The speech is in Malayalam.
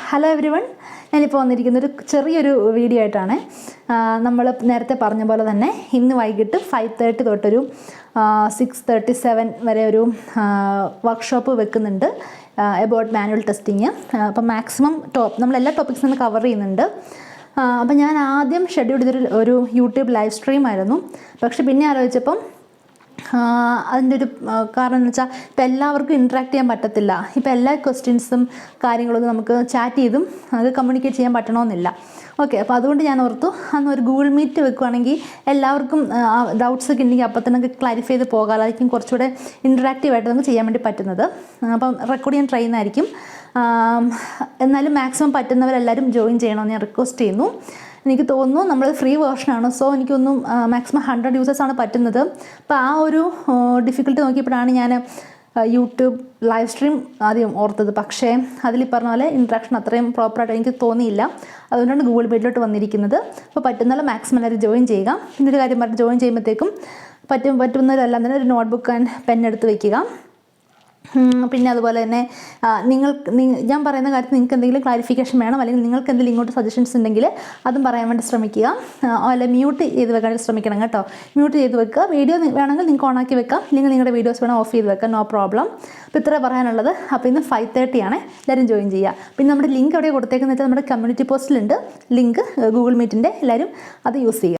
ഹലോ എവരി വൺ, ഞാനിപ്പോൾ വന്നിരിക്കുന്നൊരു ചെറിയൊരു വീഡിയോ ആയിട്ടാണ്. നമ്മൾ നേരത്തെ പറഞ്ഞ പോലെ തന്നെ ഇന്ന് വൈകിട്ട് 5:30 തൊട്ടൊരു 6:37 വരെ ഒരു വർക്ക്ഷോപ്പ് വെക്കുന്നുണ്ട് എബൌട്ട് മാനുവൽ ടെസ്റ്റിങ്. അപ്പം മാക്സിമം നമ്മളെല്ലാ ടോപ്പിക്സും കവർ ചെയ്യുന്നുണ്ട്. അപ്പം ഞാൻ ആദ്യം ഷെഡ്യൂൾ ചെയ്തൊരു ഒരു യൂട്യൂബ് ലൈവ് സ്ട്രീം ആയിരുന്നു. പക്ഷെ പിന്നെ ആലോചിച്ചപ്പം അതിൻ്റെ ഒരു കാരണം എന്ന് വെച്ചാൽ ഇപ്പം എല്ലാവർക്കും ഇൻട്രാക്ട് ചെയ്യാൻ പറ്റത്തില്ല. ഇപ്പം എല്ലാ ക്വസ്റ്റ്യൻസും കാര്യങ്ങളൊന്നും നമുക്ക് ചാറ്റ് ചെയ്തും അത് കമ്മ്യൂണിക്കേറ്റ് ചെയ്യാൻ പറ്റണമെന്നില്ല. ഓക്കെ, അപ്പോൾ അതുകൊണ്ട് ഞാൻ ഓർത്തു അന്ന് ഒരു ഗൂഗിൾ മീറ്റ് വെക്കുകയാണെങ്കിൽ എല്ലാവർക്കും ഡൗട്ട്സ് ഒക്കെ ഉണ്ടെങ്കിൽ അപ്പം തന്നെ ക്ലാരിഫൈ ചെയ്ത് പോകാം. അതായിരിക്കും കുറച്ചുകൂടെ ഇൻട്രാക്റ്റീവായിട്ട് നമുക്ക് ചെയ്യാൻ വേണ്ടി പറ്റുന്നത്. അപ്പം റെക്കോർഡ് ചെയ്യാൻ ട്രൈ ചെയ്യുന്നതായിരിക്കും. എന്നാലും മാക്സിമം പറ്റുന്നവരെല്ലാവരും ജോയിൻ ചെയ്യണമെന്ന് ഞാൻ റിക്വസ്റ്റ് ചെയ്യുന്നു. എനിക്ക് തോന്നുന്നു നമ്മൾ ഫ്രീ വേർഷനാണ്, സോ എനിക്കൊന്നും മാക്സിമം 100 യൂസേഴ്സാണ് പറ്റുന്നത്. അപ്പോൾ ആ ഒരു ഡിഫിക്കൽട്ടി നോക്കിയപ്പോഴാണ് ഞാൻ യൂട്യൂബ് ലൈവ് സ്ട്രീം ആദ്യം ഓർത്തത്. പക്ഷേ അതിൽ പറഞ്ഞ പോലെ ഇൻട്രാക്ഷൻ അത്രയും പ്രോപ്പറായിട്ട് എനിക്ക് തോന്നിയില്ല. അതുകൊണ്ടാണ് ഗൂഗിൾ മീറ്റിലോട്ട് വന്നിരിക്കുന്നത്. അപ്പോൾ പറ്റുന്ന മാക്സിമം എല്ലാവരും ജോയിൻ ചെയ്യുക. പിന്നെ ഒരു കാര്യം പറഞ്ഞ് ജോയിൻ ചെയ്യുമ്പോഴത്തേക്കും പറ്റുന്നവരെല്ലാം തന്നെ ഒരു നോട്ട്ബുക്ക് ആൻഡ് പെൻ എടുത്ത് വയ്ക്കുക. പിന്നെ അതുപോലെ തന്നെ ഞാൻ പറയുന്ന കാര്യത്തിൽ നിങ്ങൾക്ക് എന്തെങ്കിലും ക്ലാരിഫിക്കേഷൻ വേണം, അല്ലെങ്കിൽ നിങ്ങൾക്ക് എന്തെങ്കിലും ഇങ്ങോട്ട് സജഷൻസ് ഉണ്ടെങ്കിൽ അതും പറയാൻ വേണ്ടി ശ്രമിക്കുക. അല്ല, മ്യൂട്ട് ചെയ്ത് വെക്കാൻ ശ്രമിക്കണം കേട്ടോ. മ്യൂട്ട് ചെയ്ത് വെക്കുക. വീഡിയോ വേണമെങ്കിൽ നിങ്ങൾക്ക് ഓണാക്കി വെക്കാം, അല്ലെങ്കിൽ നിങ്ങളുടെ വീഡിയോസ് വേണം ഓഫ് ചെയ്ത് വെക്കാം, നോ പ്രോബ്ലം. അപ്പോൾ ഇത്ര പറയാനുള്ളത്. അപ്പോൾ ഇന്ന് 5:30 ആണ്, എല്ലാവരും ജോയിൻ ചെയ്യുക. പിന്നെ നമ്മുടെ ലിങ്ക് എവിടെ കൊടുത്തേക്കുന്നത് വെച്ചാൽ നമ്മുടെ കമ്മ്യൂണിറ്റി പോസ്റ്റിലുണ്ട് ലിങ്ക്, ഗൂഗിൾ മീറ്റിൻ്റെ. എല്ലാവരും അത് യൂസ് ചെയ്യുക.